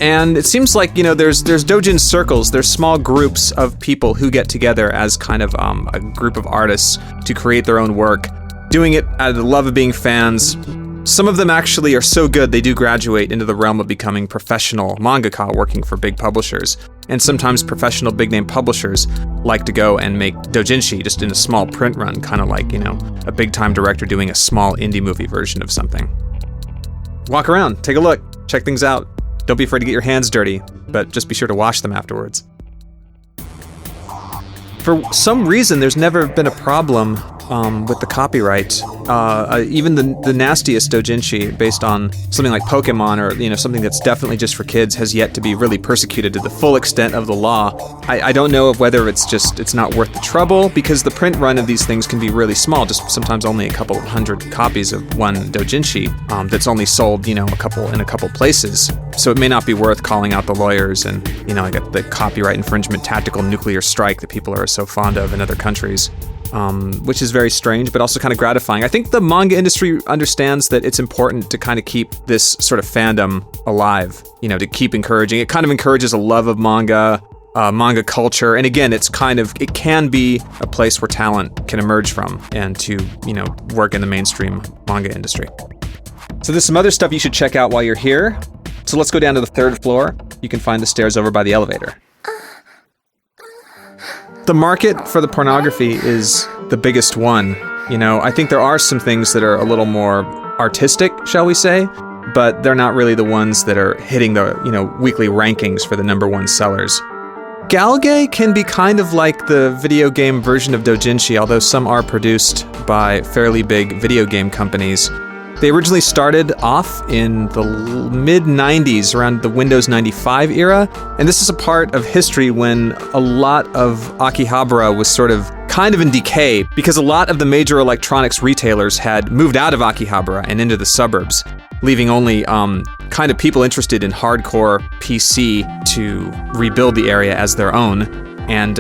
And it seems like, there's doujin circles, there's small groups of people who get together as kind of a group of artists to create their own work, doing it out of the love of being fans. Some of them actually are so good they do graduate into the realm of becoming professional mangaka working for big publishers. And sometimes professional big-name publishers like to go and make doujinshi just in a small print run, kind of like, a big-time director doing a small indie movie version of something. Walk around, take a look, check things out. Don't be afraid to get your hands dirty, but just be sure to wash them afterwards. For some reason, there's never been a problem with the copyright. Even the nastiest doujinshi based on something like Pokemon or something that's definitely just for kids has yet to be really persecuted to the full extent of the law. I don't know of whether it's not worth the trouble, because the print run of these things can be really small, just sometimes only a couple of hundred copies of one doujinshi that's only sold in a couple places. So it may not be worth calling out the lawyers and I got the copyright infringement tactical nuclear strike that people are so fond of in other countries. Which is very strange, but also kind of gratifying. I think the manga industry understands that it's important to kind of keep this sort of fandom alive, to keep encouraging. It kind of encourages a love of manga, manga culture, and again, it can be a place where talent can emerge from and to, work in the mainstream manga industry. So there's some other stuff you should check out while you're here. So let's go down to the 3rd floor. You can find the stairs over by the elevator. The market for the pornography is the biggest one. I think there are some things that are a little more artistic, shall we say, but they're not really the ones that are hitting the, weekly rankings for the #1 sellers. Galgay can be kind of like the video game version of doujinshi, although some are produced by fairly big video game companies. They originally started off in the mid-90s, around the Windows 95 era, and this is a part of history when a lot of Akihabara was sort of kind of in decay, because a lot of the major electronics retailers had moved out of Akihabara and into the suburbs, leaving only kind of people interested in hardcore PC to rebuild the area as their own. And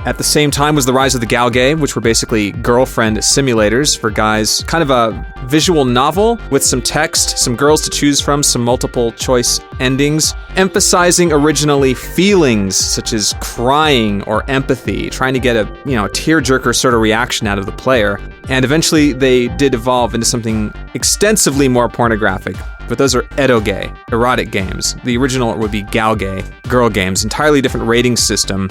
at the same time was the rise of the Galgay, which were basically girlfriend simulators for guys. Kind of a visual novel with some text, some girls to choose from, some multiple choice endings, emphasizing originally feelings such as crying or empathy, trying to get a tearjerker sort of reaction out of the player. And eventually they did evolve into something extensively more pornographic. But those are eroge, erotic games. The original would be Galgay, girl games, entirely different rating system.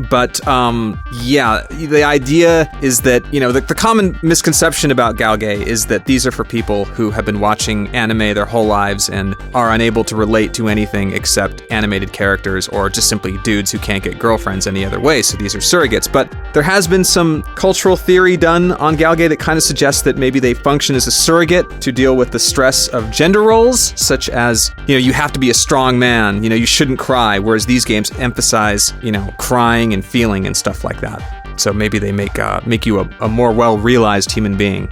But, the idea is that, the common misconception about Galgay is that these are for people who have been watching anime their whole lives and are unable to relate to anything except animated characters, or just simply dudes who can't get girlfriends any other way, so these are surrogates. But there has been some cultural theory done on Galgay that kind of suggests that maybe they function as a surrogate to deal with the stress of gender roles, such as, you have to be a strong man, you shouldn't cry, whereas these games emphasize, crying and feeling and stuff like that. So maybe they make you a more well-realized human being.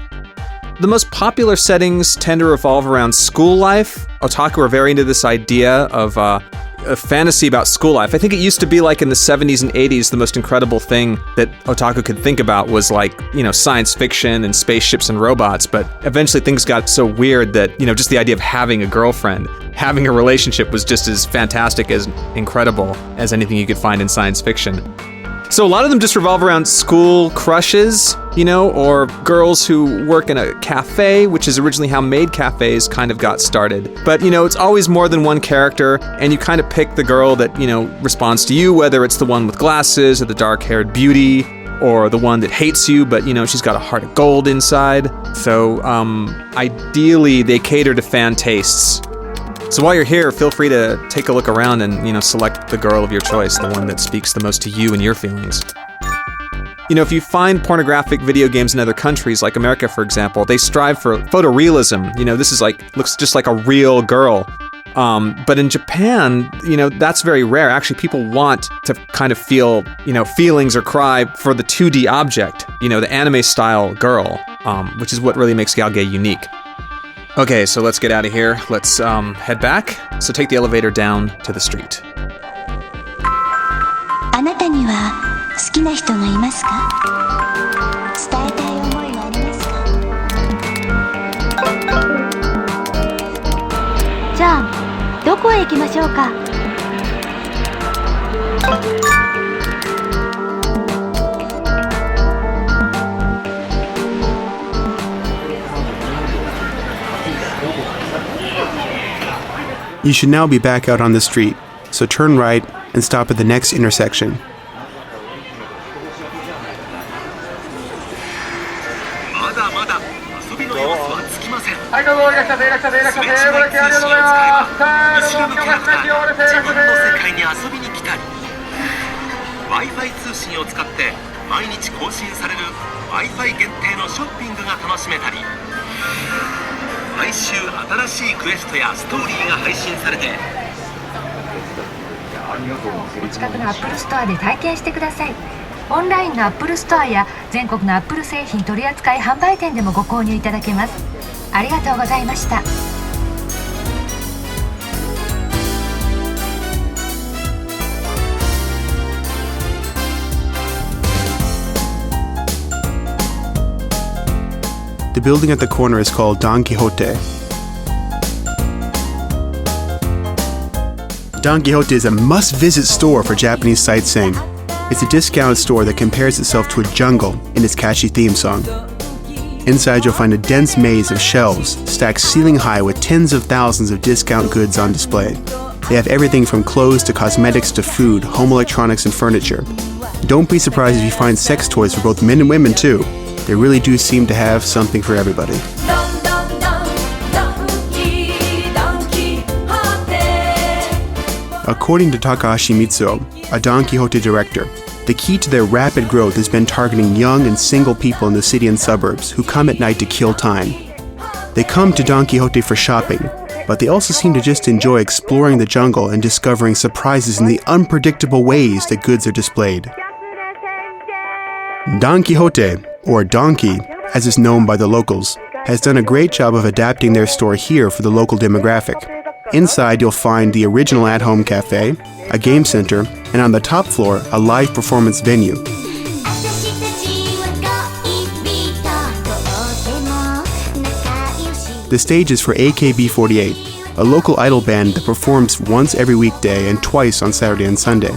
The most popular settings tend to revolve around school life. Otaku are very into this idea of a fantasy about school life. I think it used to be like in the 70s and 80s, the most incredible thing that otaku could think about was like, science fiction and spaceships and robots. But eventually things got so weird that, just the idea of having a girlfriend, having a relationship was just as fantastic, as incredible as anything you could find in science fiction. So a lot of them just revolve around school crushes, or girls who work in a cafe, which is originally how maid cafes kind of got started. But, it's always more than one character, and you kind of pick the girl that, responds to you, whether it's the one with glasses or the dark-haired beauty, or the one that hates you, but, she's got a heart of gold inside. So, ideally, they cater to fan tastes. So while you're here, feel free to take a look around and, select the girl of your choice, the one that speaks the most to you and your feelings. If you find pornographic video games in other countries, like America, for example, they strive for photorealism. This is looks just like a real girl. But in Japan, that's very rare. Actually, people want to kind of feel, feelings or cry for the 2D object, the anime-style girl, which is what really makes Galgay unique. Okay, so let's get out of here. Let's head back. So take the elevator down to the street. あなたには好きな人がいますか？伝えたい思いはありますか？じゃあどこへ行きましょうか？ You should now be back out on the street, so turn right and stop at the next intersection. Wi-Fi 通信を使って毎日更新される Wi-Fi 限定のショッピングが楽しめたり、毎週新しいクエストやストーリーが配信されて、お近くの Apple ストアで体験してください。オンラインの Apple ストアや全国の Apple 製品取扱販売店でもご購入いただけます。ありがとうございました。 The building at the corner is called Don Quixote. Don Quixote is a must-visit store for Japanese sightseeing. It's a discount store that compares itself to a jungle in its catchy theme song. Inside you'll find a dense maze of shelves stacked ceiling high with tens of thousands of discount goods on display. They have everything from clothes to cosmetics to food, home electronics and furniture. Don't be surprised if you find sex toys for both men and women too. They really do seem to have something for everybody. According to Takahashi Mitsuo, a Don Quixote director, the key to their rapid growth has been targeting young and single people in the city and suburbs who come at night to kill time. They come to Don Quixote for shopping, but they also seem to just enjoy exploring the jungle and discovering surprises in the unpredictable ways that goods are displayed. Don Quixote, or Donkey, as is known by the locals, has done a great job of adapting their store here for the local demographic. Inside you'll find the original at-home cafe, a game center, and on the top floor, a live performance venue. The stage is for AKB48, a local idol band that performs once every weekday and twice on Saturday and Sunday.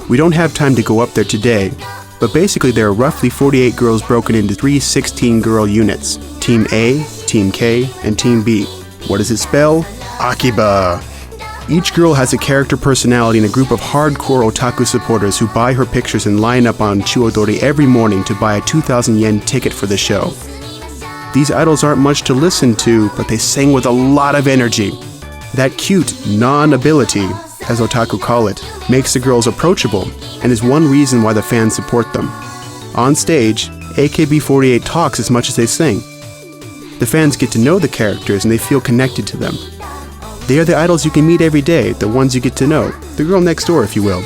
We don't have time to go up there today, but basically there are roughly 48 girls broken into 3 16-girl units, Team A, Team K, and Team B. What does it spell? Akiba! Each girl has a character personality and a group of hardcore otaku supporters who buy her pictures and line up on Chuodori every morning to buy a 2,000 yen ticket for the show. These idols aren't much to listen to, but they sing with a lot of energy. That cute non-ability, as otaku call it, makes the girls approachable and is one reason why the fans support them. On stage, AKB48 talks as much as they sing. The fans get to know the characters and they feel connected to them. They are the idols you can meet every day, the ones you get to know, the girl next door if you will.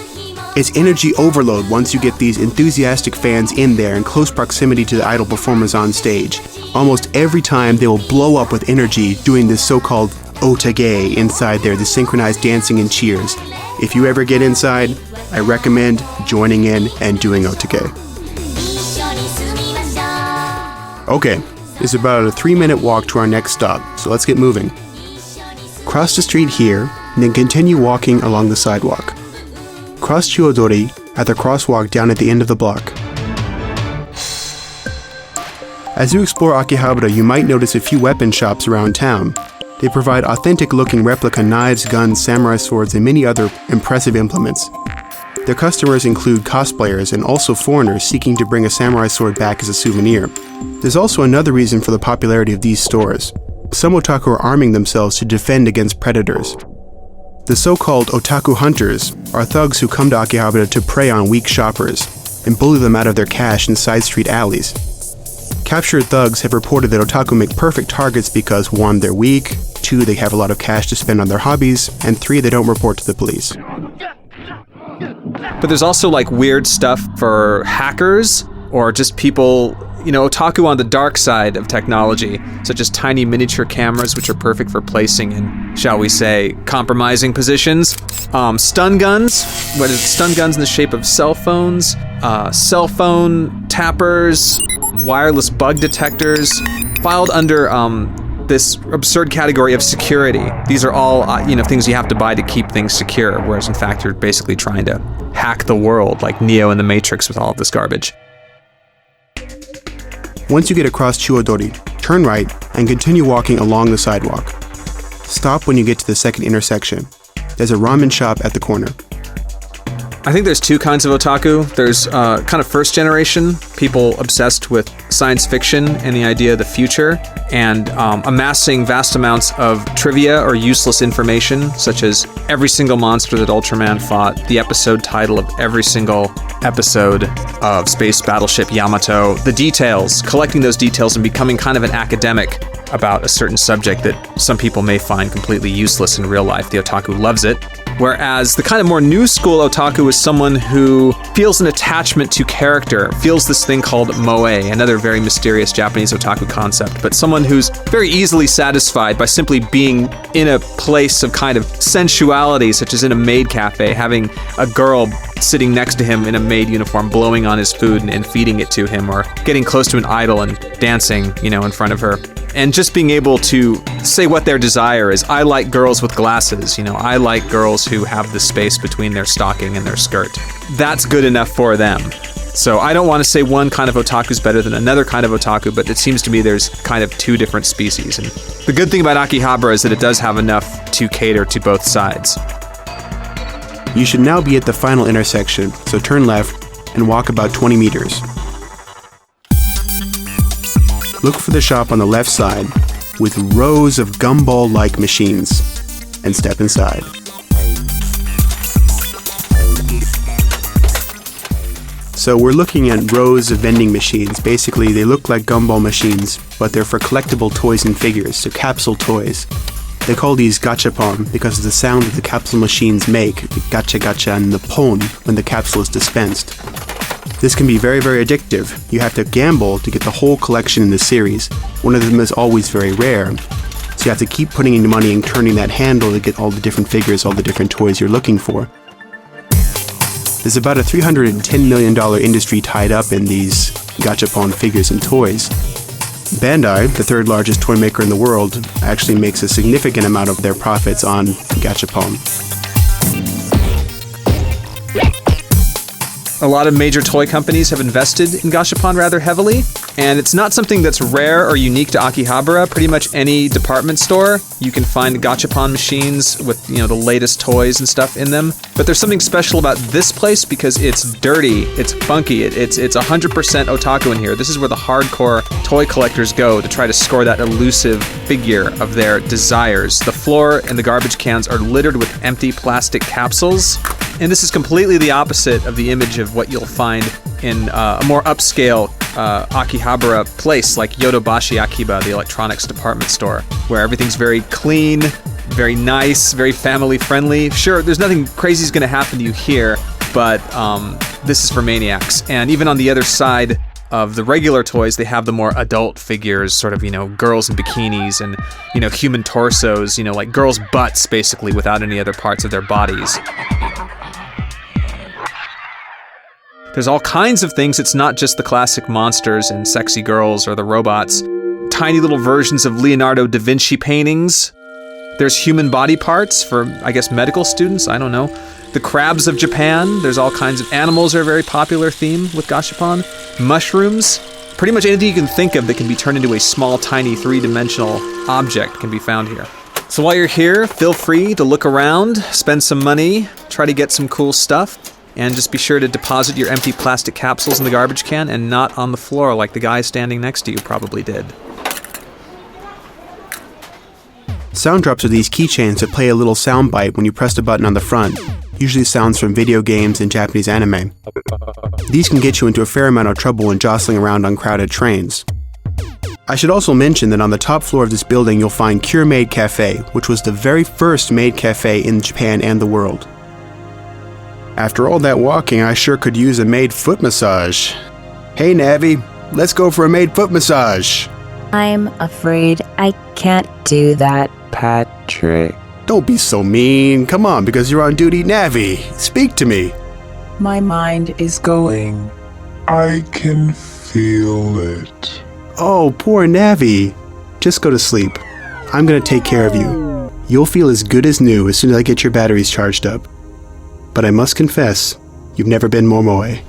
It's energy overload once you get these enthusiastic fans in there in close proximity to the idol performers on stage. Almost every time they will blow up with energy doing this so-called otage inside there, the synchronized dancing and cheers. If you ever get inside, I recommend joining in and doing otage. Okay, it's about a 3-minute walk to our next stop, so let's get moving. Cross the street here, and then continue walking along the sidewalk. Cross Chuodori, at the crosswalk down at the end of the block. As you explore Akihabara, you might notice a few weapon shops around town. They provide authentic-looking replica knives, guns, samurai swords, and many other impressive implements. Their customers include cosplayers and also foreigners seeking to bring a samurai sword back as a souvenir. There's also another reason for the popularity of these stores. Some otaku are arming themselves to defend against predators. The so-called otaku hunters are thugs who come to Akihabara to prey on weak shoppers and bully them out of their cash in side street alleys. Captured thugs have reported that otaku make perfect targets because 1. They're weak, 2. They have a lot of cash to spend on their hobbies, and 3. They don't report to the police. But there's also like weird stuff for hackers or just people, otaku on the dark side of technology, such as tiny miniature cameras, which are perfect for placing in, shall we say, compromising positions. Stun guns, stun guns in the shape of cell phones, cell phone tappers, wireless bug detectors, filed under this absurd category of security. These are all, things you have to buy to keep things secure, whereas in fact you're basically trying to hack the world like Neo in the Matrix with all of this garbage. Once you get across Chuodori, turn right and continue walking along the sidewalk. Stop when you get to the second intersection. There's a ramen shop at the corner. I think there's two kinds of otaku. There's kind of first generation, people obsessed with science fiction and the idea of the future, and amassing vast amounts of trivia or useless information, such as every single monster that Ultraman fought, the episode title of every single episode of Space Battleship Yamato, the details, collecting those details and becoming kind of an academic about a certain subject that some people may find completely useless in real life. The otaku loves it. Whereas the kind of more new school otaku is someone who feels an attachment to character, feels this thing called moe, another very mysterious Japanese otaku concept, but someone who's very easily satisfied by simply being in a place of kind of sensuality, such as in a maid cafe, having a girl sitting next to him in a maid uniform, blowing on his food and feeding it to him, or getting close to an idol and dancing, in front of her. And just being able to say what their desire is. I like girls with glasses, I like girls who have the space between their stocking and their skirt. That's good enough for them. So I don't want to say one kind of otaku is better than another kind of otaku, but it seems to me there's kind of two different species. And the good thing about Akihabara is that it does have enough to cater to both sides. You should now be at the final intersection, so turn left and walk about 20 meters. Look for the shop on the left side with rows of gumball-like machines and step inside. So we're looking at rows of vending machines. Basically, they look like gumball machines, but they're for collectible toys and figures, so capsule toys. They call these gachapon because of the sound that the capsule machines make, the gacha gacha and the pon when the capsule is dispensed. This can be very, very addictive. You have to gamble to get the whole collection in the series. One of them is always very rare. So you have to keep putting in money and turning that handle to get all the different figures, all the different toys you're looking for. There's about a $310 million industry tied up in these gachapon figures and toys. Bandai, the third largest toy maker in the world, actually makes a significant amount of their profits on gachapon. A lot of major toy companies have invested in gachapon rather heavily, and it's not something that's rare or unique to Akihabara. Pretty much any department store, you can find gachapon machines with, the latest toys and stuff in them. But there's something special about this place because it's dirty, it's funky, it's 100% otaku in here. This is where the hardcore toy collectors go to try to score that elusive figure of their desires. The floor and the garbage cans are littered with empty plastic capsules, and this is completely the opposite of the image of what you'll find in a more upscale Akihabara place like Yodobashi Akiba, the electronics department store, where everything's very clean, very nice, very family friendly. Sure, there's nothing crazy is going to happen to you here, but this is for maniacs. And even on the other side of the regular toys, they have the more adult figures, sort of, girls in bikinis and, human torsos, like girls' butts, basically, without any other parts of their bodies. There's all kinds of things. It's not just the classic monsters and sexy girls or the robots. Tiny little versions of Leonardo da Vinci paintings. There's human body parts for, I guess, medical students. I don't know. The crabs of Japan. There's all kinds of animals are a very popular theme with gashapon. Mushrooms. Pretty much anything you can think of that can be turned into a small, tiny, three-dimensional object can be found here. So while you're here, feel free to look around, spend some money, try to get some cool stuff, and just be sure to deposit your empty plastic capsules in the garbage can and not on the floor like the guy standing next to you probably did. Sound drops are these keychains that play a little sound bite when you press the button on the front, usually sounds from video games and Japanese anime. These can get you into a fair amount of trouble when jostling around on crowded trains. I should also mention that on the top floor of this building you'll find Cure Maid Cafe, which was the very first maid cafe in Japan and the world. After all that walking, I sure could use a maid foot massage. Hey Navi, let's go for a maid foot massage. I'm afraid I can't do that, Patrick. Don't be so mean. Come on, because you're on duty, Navi. Speak to me. My mind is going. I can feel it. Oh, poor Navi. Just go to sleep. I'm gonna take care of you. You'll feel as good as new as soon as I get your batteries charged up. But I must confess, you've never been more moe. I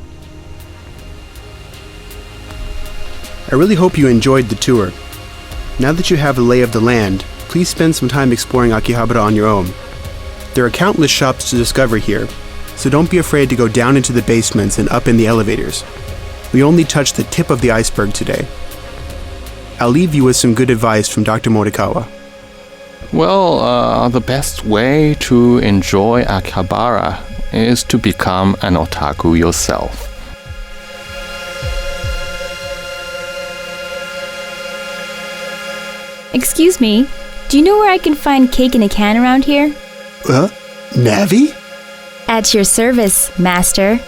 really hope you enjoyed the tour. Now that you have a lay of the land, please spend some time exploring Akihabara on your own. There are countless shops to discover here, so don't be afraid to go down into the basements and up in the elevators. We only touched the tip of the iceberg today. I'll leave you with some good advice from Dr. Morikawa. Well, the best way to enjoy Akihabara is to become an otaku yourself. Excuse me, do you know where I can find cake in a can around here? Navi? At your service, master.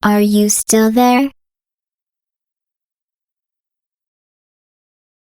Are you still there?